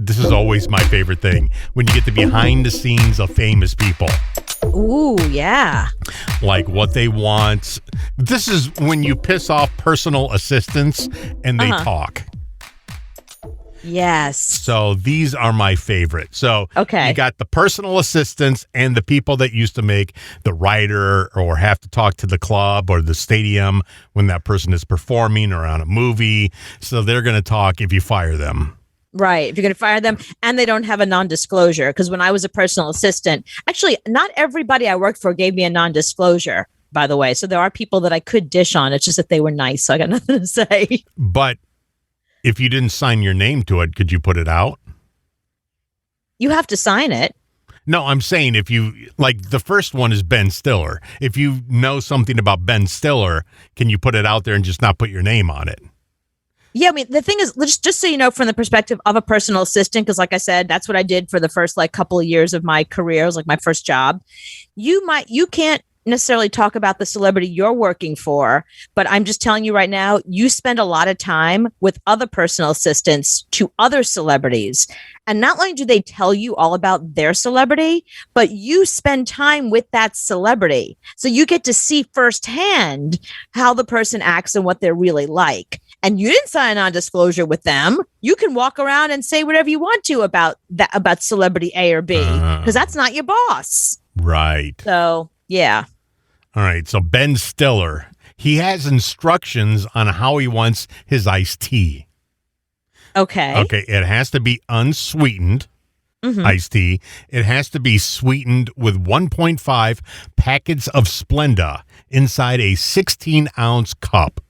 This is always my favorite thing, when you get the behind the scenes of famous people. Ooh, yeah. Like what they want. This is when you piss off personal assistants and they talk. Yes. So these are my favorite. So Okay. you got the personal assistants and the people that used to make the writer or have to talk to the club or the stadium when that person is performing or on a movie. So they're going to talk if you fire them. Right. If you're going to fire them and they don't have a non-disclosure. Because when I was a personal assistant, actually, not everybody I worked for gave me a non-disclosure, by the way. So there are people that I could dish on. It's just that they were nice. So I got nothing to say. But if you didn't sign your name to it, could you put it out? You have to sign it. No, I'm saying if you, like the first one is Ben Stiller. If you know something about Ben Stiller, can you put it out there and just not put your name on it? Yeah, I mean, the thing is, just so you know, from the perspective of a personal assistant, because like I said, that's what I did for the first couple of years of my career. It was like my first job. You can't necessarily talk about the celebrity you're working for, but I'm just telling you right now, you spend a lot of time with other personal assistants to other celebrities. And not only do they tell you all about their celebrity, but you spend time with that celebrity. So you get to see firsthand how the person acts and what they're really like. And you didn't sign on disclosure with them. You can walk around and say whatever you want to about celebrity A or B, because that's not your boss. Right. So, yeah. All right. So Ben Stiller, he has instructions on how he wants his iced tea. Okay. Okay. It has to be unsweetened iced tea. It has to be sweetened with 1.5 packets of Splenda inside a 16-ounce cup.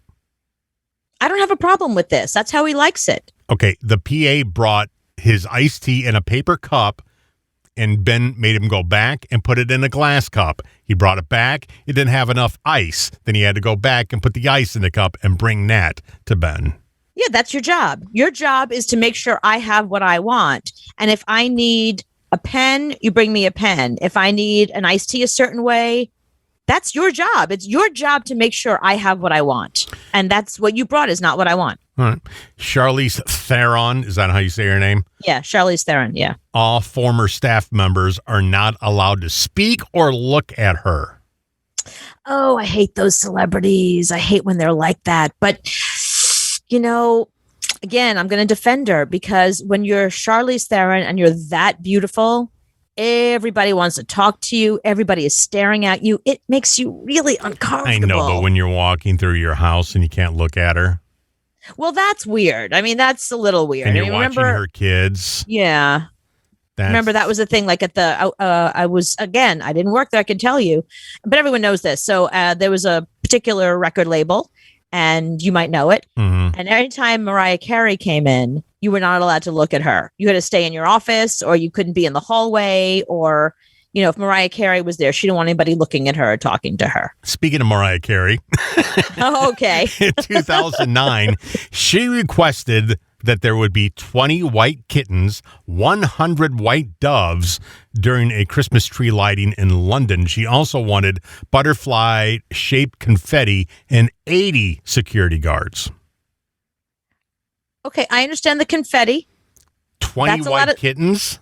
I don't have a problem with this. That's how he likes it. Okay. The PA brought his iced tea in a paper cup, and Ben made him go back and put it in a glass cup. He brought it back. It didn't have enough ice. Then he had to go back and put the ice in the cup and bring that to Ben. Yeah, that's your job. Your job is to make sure I have what I want. And if I need a pen, you bring me a pen. If I need an iced tea a certain way, that's your job. It's your job to make sure I have what I want. And that's what you brought is not what I want. All right. Charlize Theron, is that how you say her name? Yeah, Charlize Theron, yeah. All former staff members are not allowed to speak or look at her. Oh, I hate those celebrities. I hate when they're like that. But, again, I'm going to defend her because when you're Charlize Theron and you're that beautiful, everybody wants to talk to you. Everybody is staring at you. It makes you really uncomfortable. I know, but when you're walking through your house and you can't look at her. Well, that's weird. I mean, that's a little weird. And you're watching her kids. Yeah. Remember, that was the thing. Like at the, I didn't work there, I can tell you, but everyone knows this. So there was a particular record label, and you might know it. Mm-hmm. And every time Mariah Carey came in, you were not allowed to look at her. You had to stay in your office, or you couldn't be in the hallway, or, if Mariah Carey was there, she didn't want anybody looking at her or talking to her. Speaking of Mariah Carey. Oh, okay. In 2009, she requested that there would be 20 white kittens, 100 white doves during a Christmas tree lighting in London. She also wanted butterfly-shaped confetti and 80 security guards. Okay, I understand the confetti. 20 white kittens?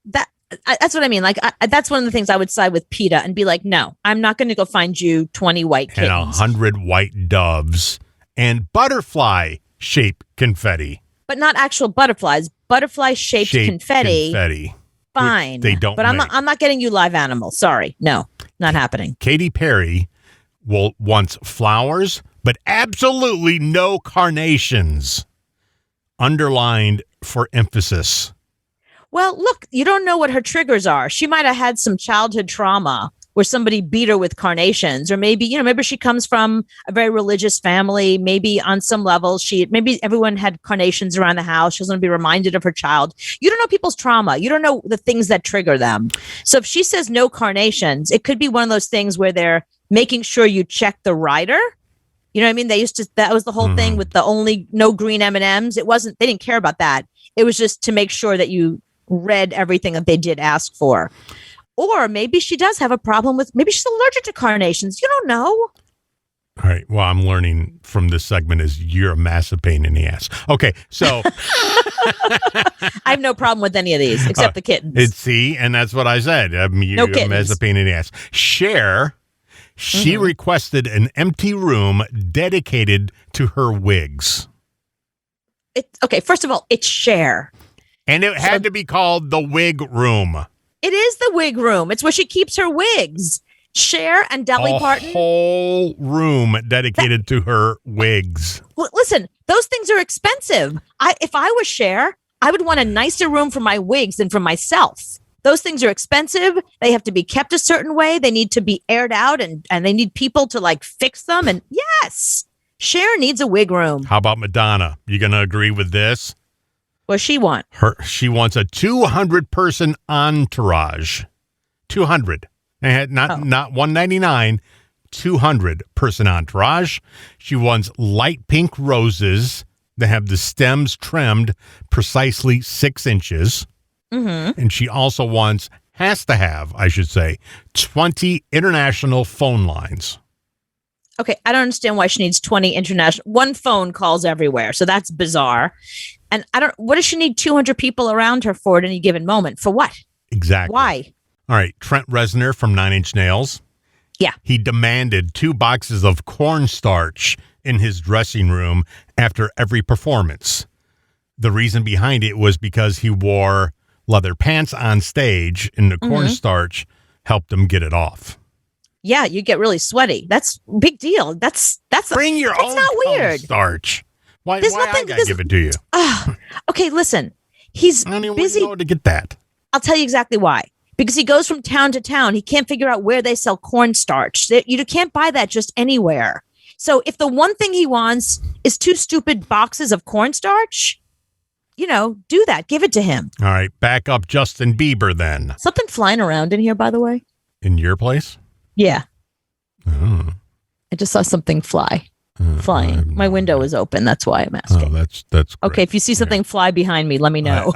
That's what I mean. Like, that's one of the things I would side with PETA and be like, no, I'm not going to go find you 20 white kittens. And 100 white doves and butterfly-shaped confetti. But not actual butterflies. Butterfly-shaped confetti. Fine. They don't But I'm not getting you live animals. Sorry. No, not happening. Katy Perry wants flowers, but absolutely no carnations. Underlined for emphasis. Well, look, you don't know what her triggers are. She might have had some childhood trauma where somebody beat her with carnations, or maybe, maybe she comes from a very religious family. Maybe on some level, maybe everyone had carnations around the house. She was going to be reminded of her child. You don't know people's trauma. You don't know the things that trigger them. So if she says no carnations, it could be one of those things where they're making sure you check the rider. You know what I mean? That was the whole thing with the only no green M&Ms. They didn't care about that. It was just to make sure that you read everything that they did ask for. Or maybe she does have a problem maybe she's allergic to carnations. You don't know. All right. Well, I'm learning from this segment is you're a massive pain in the ass. Okay. So I have no problem with any of these except the kittens. see, and that's what I said. You're No a kittens. massive pain in the ass. Cher, she requested an empty room dedicated to her wigs. Okay, first of all, it's Cher. And it had to be called the wig room. It is the wig room. It's where she keeps her wigs. Cher and Dolly Parton. A whole room dedicated to her wigs. Well, listen, those things are expensive. If I was Cher, I would want a nicer room for my wigs than for myself. Those things are expensive. They have to be kept a certain way. They need to be aired out and they need people to like fix them. And yes, Cher needs a wig room. How about Madonna? You going to agree with this? What does she want? She wants a 200-person entourage. 200. Not 199, 200-person entourage. She wants light pink roses that have the stems trimmed precisely 6 inches. Mm-hmm. And she also has to have, 20 international phone lines. Okay, I don't understand why she needs 20 international. One phone calls everywhere, so that's bizarre. And what does she need 200 people around her for at any given moment? For what? Exactly. Why? All right, Trent Reznor from Nine Inch Nails. Yeah. He demanded 2 boxes of cornstarch in his dressing room after every performance. The reason behind it was because he wore leather pants on stage and the cornstarch helped him get it off. Yeah, you get really sweaty. That's a big deal. That's Bring your own not weird. cornstarch. Why There's I nothing- gotta give it to you? Okay, listen. He's I don't even busy. know to get that. I'll tell you exactly why. Because he goes from town to town. He can't figure out where they sell cornstarch. You can't buy that just anywhere. So if the one thing he wants is 2 stupid boxes of cornstarch, do that. Give it to him. All right, back up Justin Bieber then. Something flying around in here, by the way. In your place? Yeah. Oh. I just saw something flying. My window is open. That's why I'm asking. Oh, that's great. Okay, if you see something fly behind me, let me know.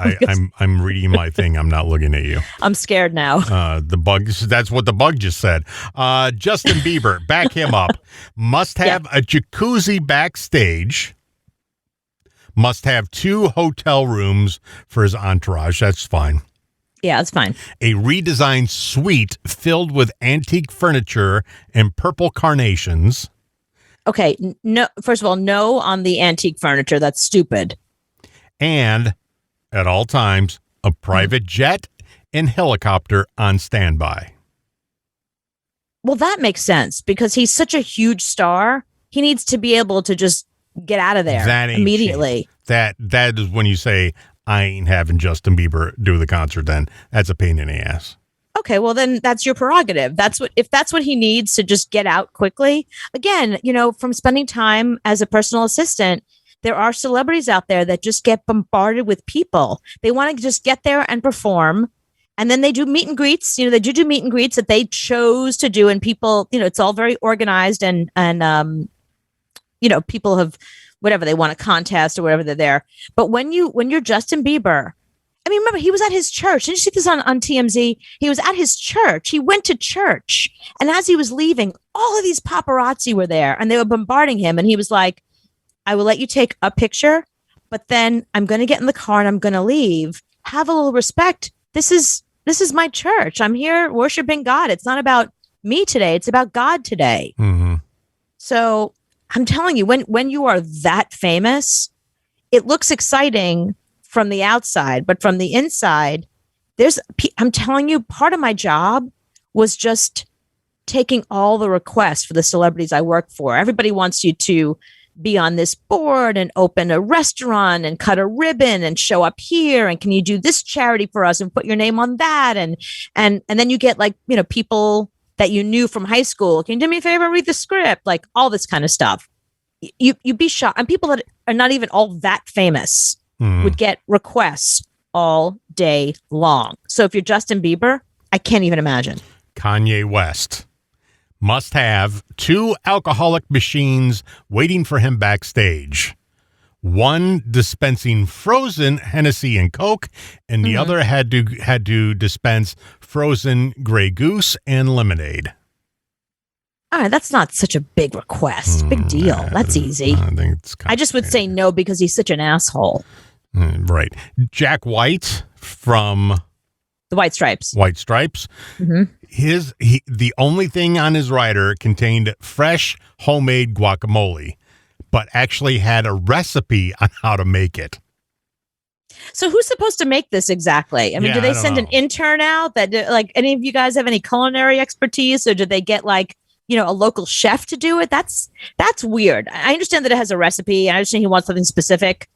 I'm reading my thing. I'm not looking at you. I'm scared now. The bug. That's what the bug just said. Justin Bieber, back him up. Must have a jacuzzi backstage. Must have 2 hotel rooms for his entourage. That's fine. Yeah, that's fine. A redesigned suite filled with antique furniture and purple carnations. Okay, no. First of all, no on the antique furniture. That's stupid. And at all times, a private jet and helicopter on standby. Well, that makes sense because he's such a huge star. He needs to be able to just get out of there That ain't immediately. cheap. That is when you say, I ain't having Justin Bieber do the concert then. That's a pain in the ass. Okay, well then that's your prerogative. If that's what he needs to just get out quickly. Again, from spending time as a personal assistant, there are celebrities out there that just get bombarded with people. They want to just get there and perform. And then they do meet and greets. They do meet and greets that they chose to do. And people, it's all very organized and people have whatever they want, a contest or whatever, they're there. But when you're Justin Bieber, I mean, remember, he was at his church. Didn't you see this on TMZ? He was at his church. He went to church. And as he was leaving, all of these paparazzi were there and they were bombarding him. And he was like, I will let you take a picture, but then I'm going to get in the car and I'm going to leave. Have a little respect. This is my church. I'm here worshiping God. It's not about me today. It's about God today. Mm-hmm. So I'm telling you, when you are that famous, it looks exciting from the outside, but from the inside, I'm telling you, part of my job was just taking all the requests for the celebrities I work for. Everybody wants you to be on this board and open a restaurant and cut a ribbon and show up here. And can you do this charity for us and put your name on that? And then you get people that you knew from high school. Can you do me a favor and read the script? Like all this kind of stuff. You'd be shocked. And people that are not even all that famous would get requests all day long. So if you're Justin Bieber, I can't even imagine. Kanye West must have 2 alcoholic machines waiting for him backstage. One dispensing frozen Hennessy and Coke, and the other had to dispense frozen Grey Goose and lemonade. All right, that's not such a big request. Big deal. That's easy. I think it's I just would say no because he's such an asshole. right. Jack White from The White Stripes. White Stripes. Mhm. The only thing on his rider contained fresh homemade guacamole, but actually had a recipe on how to make it. So who's supposed to make this exactly? I mean, Yeah, do I they don't send an know. intern out that, like, any of you guys have any culinary expertise, or do they get like, a local chef to do it? That's weird. I understand that it has a recipe. I understand he wants something specific,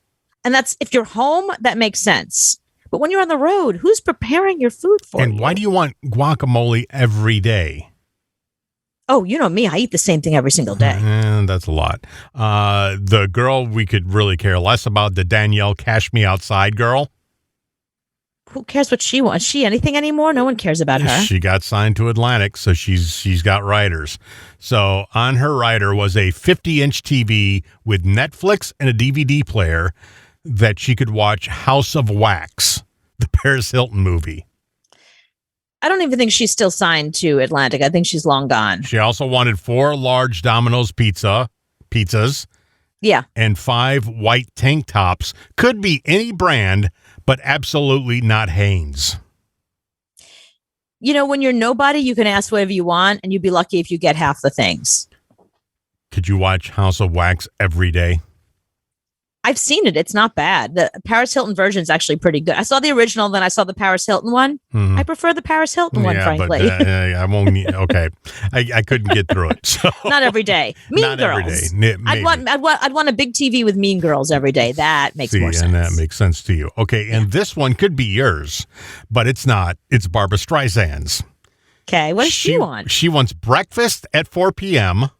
and that's if you're home, that makes sense. But when you're on the road, who's preparing your food for you? And why do you want guacamole every day? Oh, you know me. I eat the same thing every single day. That's a lot. The girl we could really care less about, the Danielle Cash Me Outside girl. Who cares what she wants? She anything anymore? No one cares about her. She got signed to Atlantic, so she's got riders. So on her rider was a 50-inch TV with Netflix and a DVD player that she could watch House of Wax, the Paris Hilton movie. I don't even think she's still signed to Atlantic. I think she's long gone. She also wanted 4 large Domino's pizzas, Yeah. and 5 white tank tops. Could be any brand, but absolutely not Hanes. When you're nobody, you can ask whatever you want, and you'd be lucky if you get half the things. Could you watch House of Wax every day? I've seen it. It's not bad. The Paris Hilton version is actually pretty good. I saw the original, then I saw the Paris Hilton one. Mhm. I prefer the Paris Hilton one, frankly. But I won't need, okay. I couldn't get through it. So Not every day. Mean not Girls. every day. I'd want a big TV with Mean Girls every day. That makes more sense. And that makes sense to you. Okay, and this one could be yours, but it's not. It's Barbara Streisand's. Okay, what does she want? She wants breakfast at 4 p.m.,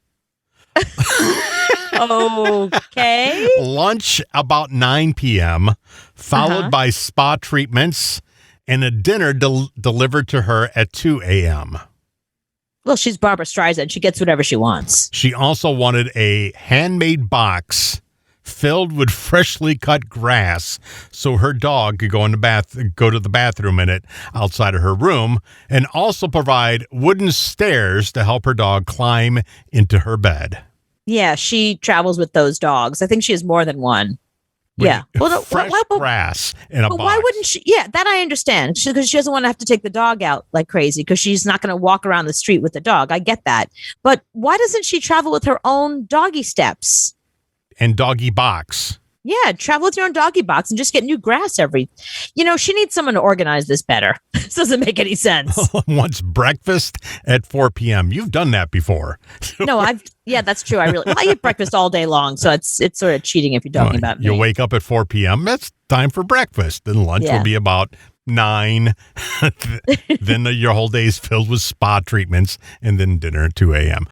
Okay. lunch about 9 p.m., followed by spa treatments, and a dinner delivered to her at 2 a.m. Well, she's Barbara Streisand. She gets whatever she wants. She also wanted a handmade box filled with freshly cut grass so her dog could go to the bathroom in it outside of her room, and also provide wooden stairs to help her dog climb into her bed. Yeah, she travels with those dogs. I think she has more than one. Yeah. Fresh grass in a but box. why wouldn't she? Yeah, that I understand. Because she doesn't want to have to take the dog out like crazy because she's not going to walk around the street with the dog. I get that. But why doesn't she travel with her own doggy steps? And doggy box. Yeah, travel with your own doggy box and just get new grass she needs someone to organize this better. This doesn't make any sense. Wants breakfast at 4 p.m. You've done that before. No, that's true. I eat breakfast all day long. So it's sort of cheating if you're talking about me. You wake up at 4 p.m. That's time for breakfast. Then lunch will be about 9. Then your whole day is filled with spa treatments, and then dinner at 2 a.m.